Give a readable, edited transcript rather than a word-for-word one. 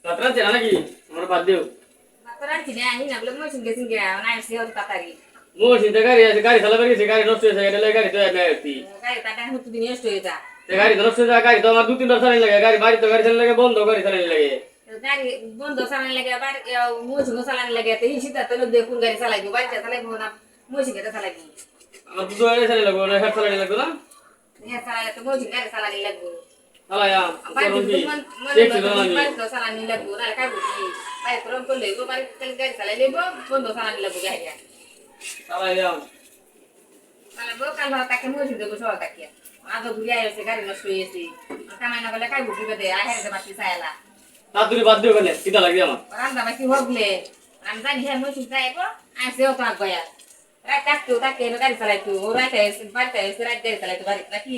রাত্রে আছে নাকি আমার বাদ দিও মাত্রা চিনে আহি না বলে মশিন গেছিন গে না এসে হল তাতারি মোর চিন্তা গাড়ি আছে গাড়ি চালাবে গেছে গাড়ি নষ্ট হয়েছে এটা গাড়ি তো আমি আসছি গাড়ি তাটা হতো দিন নষ্ট হয়ে যা গাড়ি তো নষ্ট হয়ে যায় গাড়ি তো আমার 2-3 বার চালানি লাগে গাড়ি বাড়ি তো গাড়ি চালানি লাগে বন্ধ গাড়ি চালানি লাগে গাড়ি বন্ধ চালানি লাগে আবার মশিন চালানি লাগে তো এই সিদ্ধান্ত লোক দেখুন গাড়ি চালাইবো বাড়িতে চালাইবো না মশিন গাড়ি চালাইবো আমার দুটো গাড়ি চালানি লাগবে না হেড চালানি লাগবে না হ্যাঁ চালাই তো মশিন গাড়ি চালানি লাগবো চালায়া বাড়িতে করুন কি মনে দেখছি না আমি বাড়িতে চালানি লাগবো না কাই বুঝি বাড়িতে রং করলে বাড়িতে গাড়ি চালাই লেবো বন্ধ চালানি লাগবো গাড়ি চালায়া চালাবো কাল তাকে মশিন দেবো সবাই তাকে আদৌ ঘুরে আসছে গাড়ি নষ্ট হয়েছে কামাই না করলে কাই বুঝি দে আহের বাতি চাইলা তাড়াতাড়ি বাদ দিও কেন কিটা লাগে আমার রান্না বাকি হগলে আমি জানি হ্যাঁ মশিন চাইবো আসেও তো আগ গয়া রাত কাটতো তাকে গাড়ি চালাইতো ও রাতে বাড়িতে এসে রাত গাড়ি চালাইতো বাড়িতে নাকি